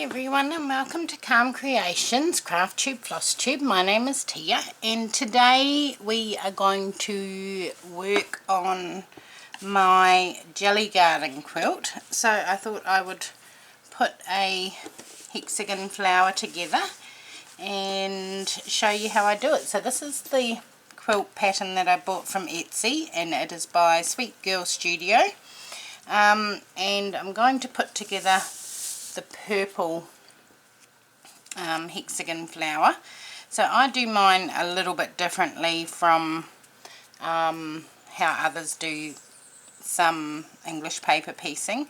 everyone, and welcome to Calm Creations Flosstube. My name is Tia, and today we are going to work on my jelly garden quilt. So I thought I would put a hexagon flower together and show you how I do it. So this is the quilt pattern that I bought from Etsy, and it is by Sweet Girl Studio. And I'm going to put together the purple hexagon flower. So I do mine a little bit differently from how others do some English paper piecing,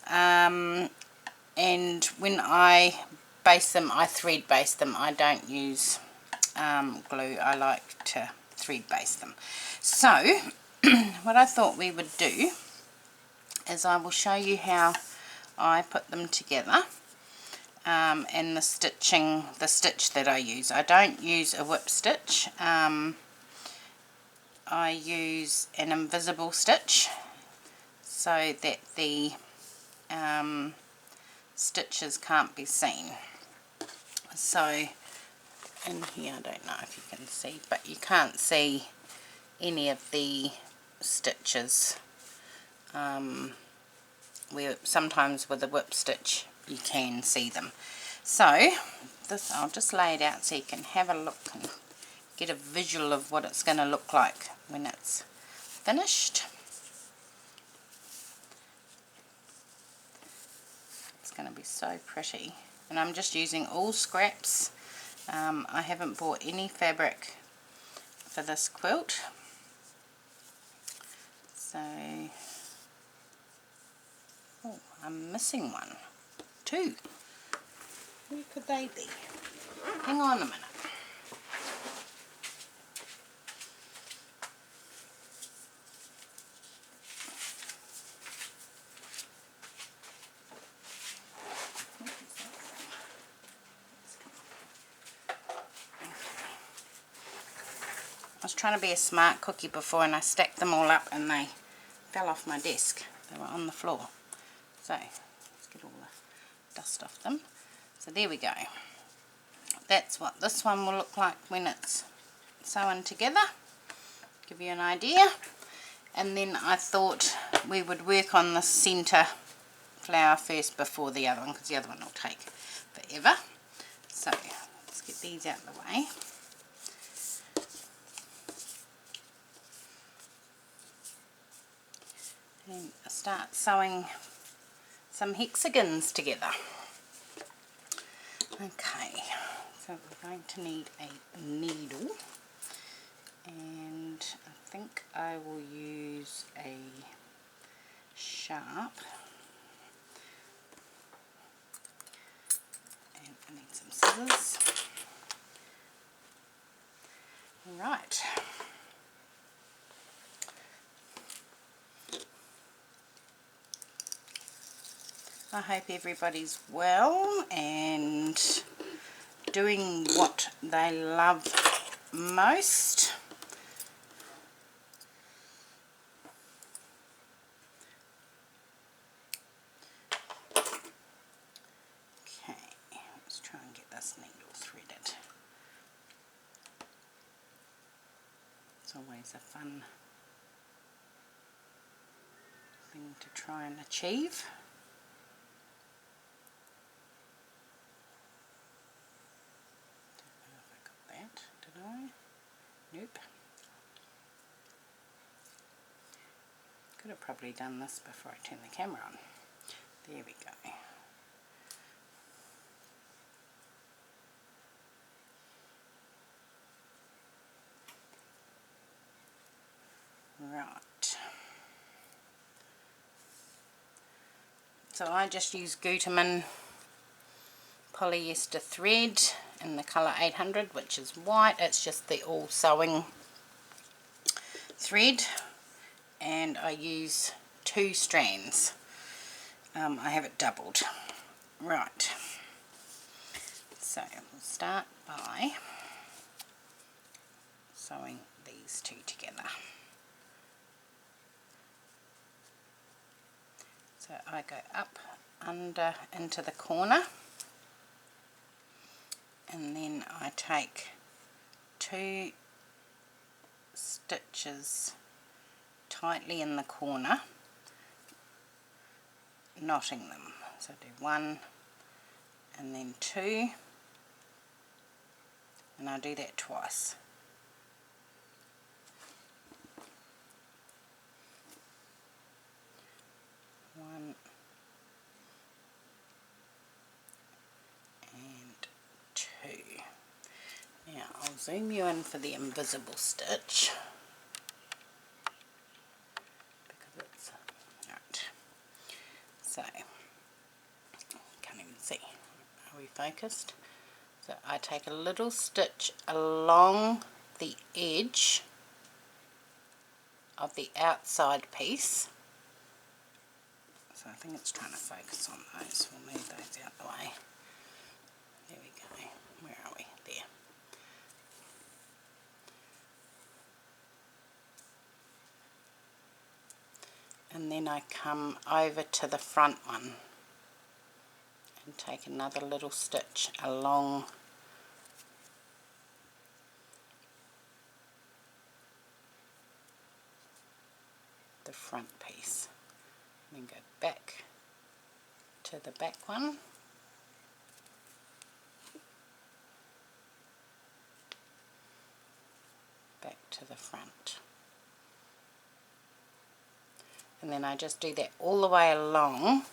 and when I base them, I thread base them. I don't use glue. I like to thread base them. So what I thought we would do is I will show you how I put them together, and the stitch that I use. I don't use a whip stitch. I use an invisible stitch so that the stitches can't be seen. So in here, I don't know if you can see, but you can't see any of the stitches. Where sometimes with a whip stitch you can see them. So this, I'll just lay it out so you can have a look and get a visual of what it's going to look like when it's finished. It's going to be so pretty, and I'm just using all scraps. I haven't bought any fabric for this quilt, so oh, I'm missing one. Two. Where could they be? Hang on a minute. I was trying to be a smart cookie before, and I stacked them all up and they fell off my desk. They were on the floor. So let's get all the dust off them. So there we go. That's what this one will look like when it's sewn together. Give you an idea. And then I thought we would work on the centre flower first before the other one, because the other one will take forever. So let's get these out of the way. And start sewing some hexagons together. Okay, so we're going to need a needle, and I think I will use a sharp, and I need some scissors. Right. I hope everybody's well and doing what they love most. Okay, let's try and get this needle threaded. It's always a fun thing to try and achieve. Nope. Could have probably done this before I turned the camera on. There we go. Right. So I just use Gutermann polyester thread in the colour 800, which is white. It's just the all sewing thread, and I use 2 strands. I have it doubled. Right, so we'll start by sewing these 2 together. So I go up, under, into the corner, and then I take 2 stitches tightly in the corner, knotting them. So I do 1 and then 2, and I do that twice. One and 2. Now I'll zoom you in for the invisible stitch because it's right. So you can't even see. Are we focused? So I take a little stitch along the edge of the outside piece. So I think it's trying to focus on those. We'll move those out the way. There we go. Where are we? There. And then I come over to the front one and take another little stitch along the front piece. And then go back to the back one. Back to the front. And then I just do that all the way along,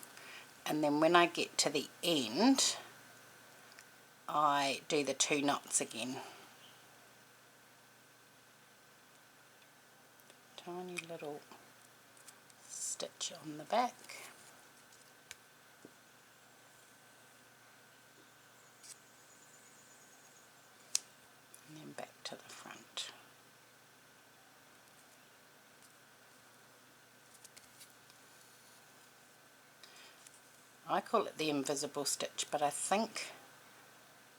and then when I get to the end I do the 2 knots again. Tiny little stitch on the back. And then back to the front. I call it the invisible stitch, but I think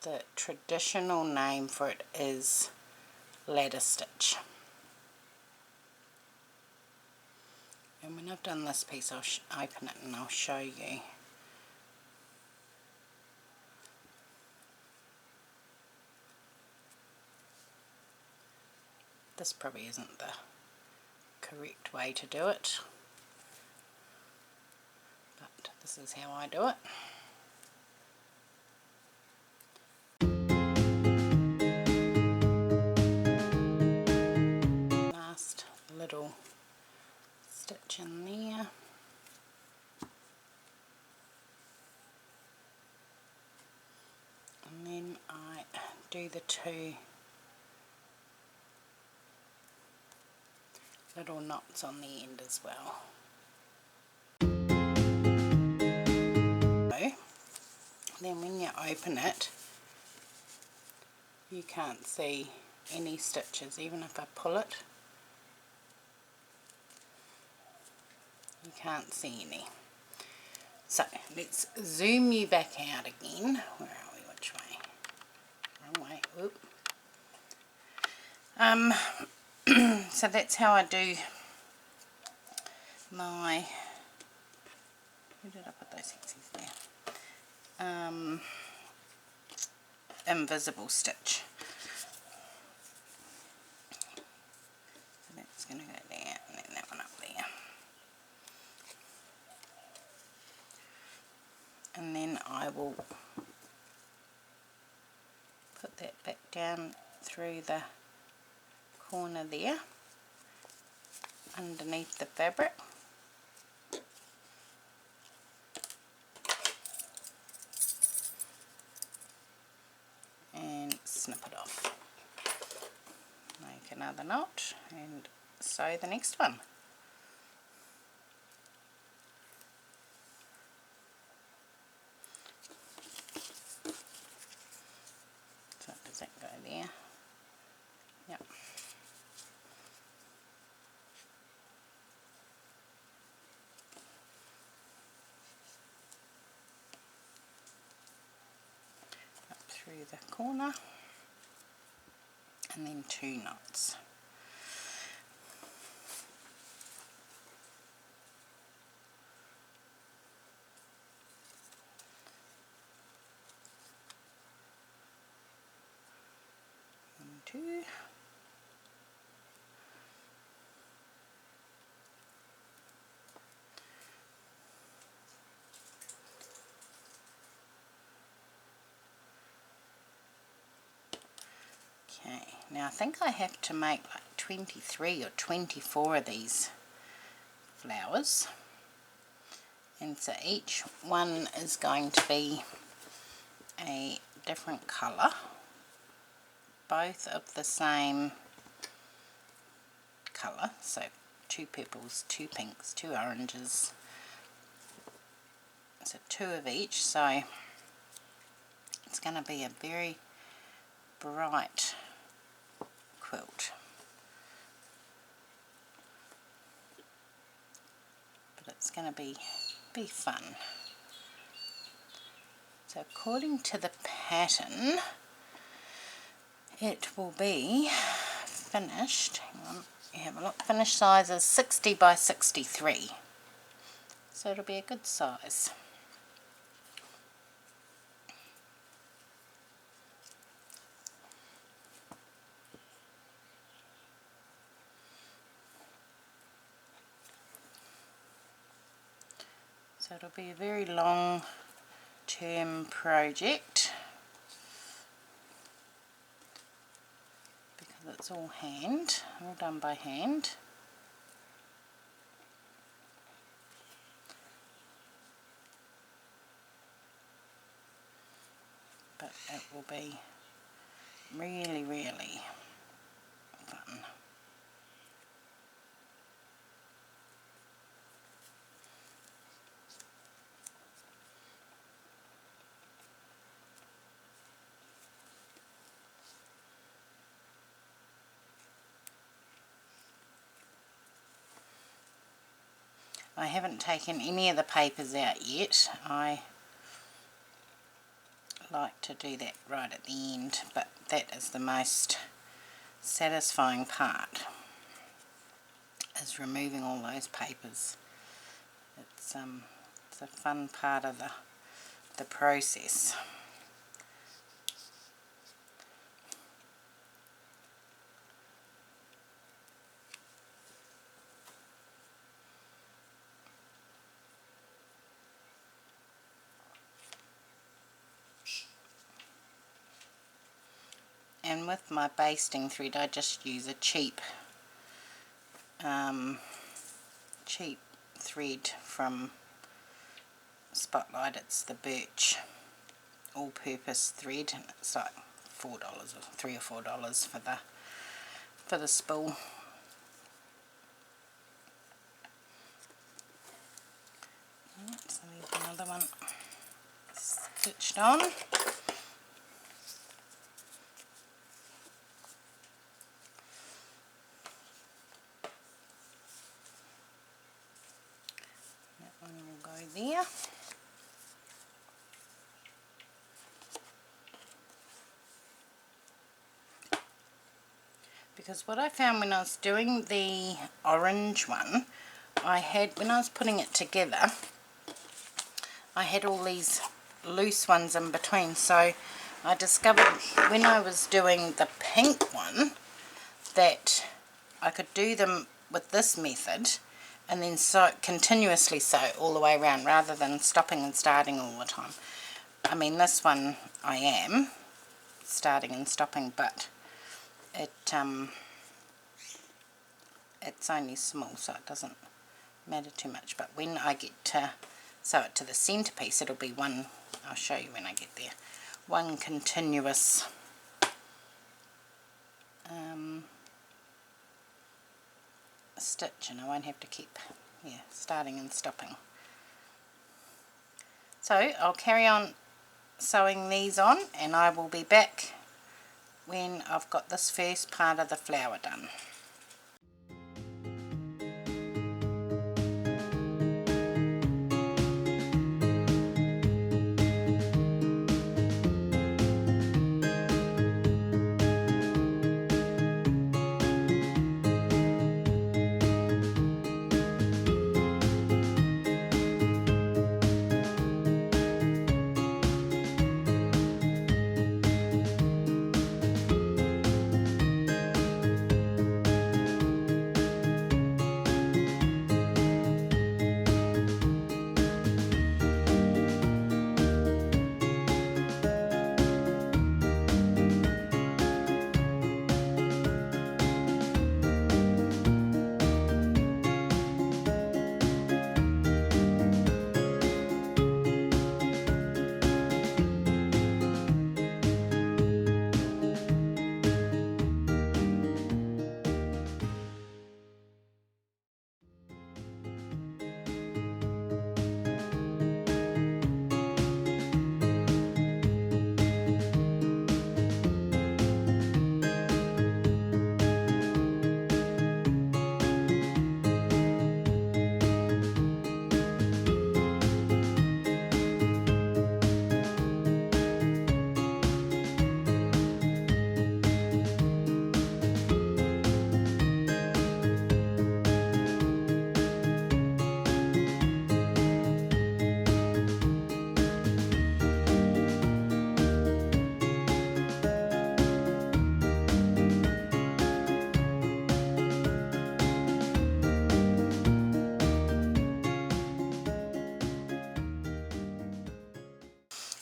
the traditional name for it is ladder stitch. And when I've done this piece I'll open it and I'll show you. This probably isn't the correct way to do it, but this is how I do it. Last little stitch in there. And then I do the 2 little knots on the end as well. Then when you open it you can't see any stitches, even if I pull it you can't see any. So let's zoom you back out again. Where are we? Which way? Wrong way. Oop. So that's how I do my, where did I put those hexies there? Invisible stitch. So that's going to go there and then that one up there. And then I will put that back down through the corner there underneath the fabric. And snip it off. Make another knot and sew the next one. So does that go there? Yep. Up through the corner and then 2 knots. 2. Okay, now I think I have to make like 23 or 24 of these flowers, and so each one is going to be a different colour, both of the same colour, so 2 purples, 2 pinks, 2 oranges, so 2 of each, so it's going to be a very bright quilt, but it's going to be fun. So according to the pattern, it will be finished, hang on, you have a look, finished size is 60 by 63, so it'll be a good size. So it'll be a very long term project because it's all done by hand. But it will be really, really fun. I haven't taken any of the papers out yet. I like to do that right at the end, but that is the most satisfying part, is removing all those papers. It's a fun part of the process. And with my basting thread, I just use a cheap thread from Spotlight. It's the birch all-purpose thread, and it's like $4 or $3 or $4 for the spool. So there's another one stitched on. There. Because what I found when I was doing the orange one, when I was putting it together, I had all these loose ones in between, so I discovered when I was doing the pink one that I could do them with this method and then continuously sew all the way around rather than stopping and starting all the time. I mean, this one I am starting and stopping, but it's only small, so it doesn't matter too much. But when I get to sew it to the centerpiece, it'll be one, I'll show you when I get there, one continuous stitch, and I won't have to keep starting and stopping. So I'll carry on sewing these on, and I will be back when I've got this first part of the flower done.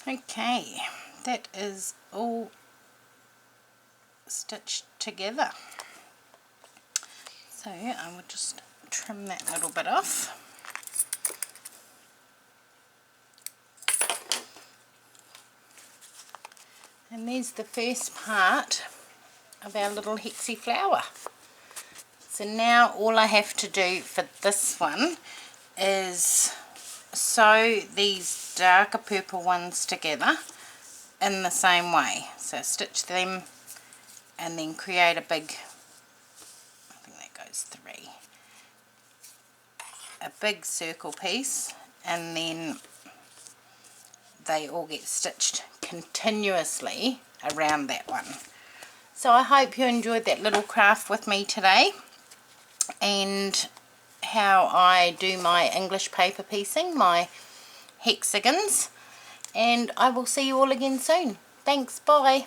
Okay, that is all stitched together. So I will just trim that little bit off. And there's the first part of our little hexie flower. So now all I have to do for this one is sew these darker purple ones together in the same way. So stitch them and then create a big, I think that goes 3, a big circle piece, and then they all get stitched continuously around that one. So I hope you enjoyed that little craft with me today, and how I do my English paper piecing, my hexagons, and I will see you all again soon. Thanks, bye.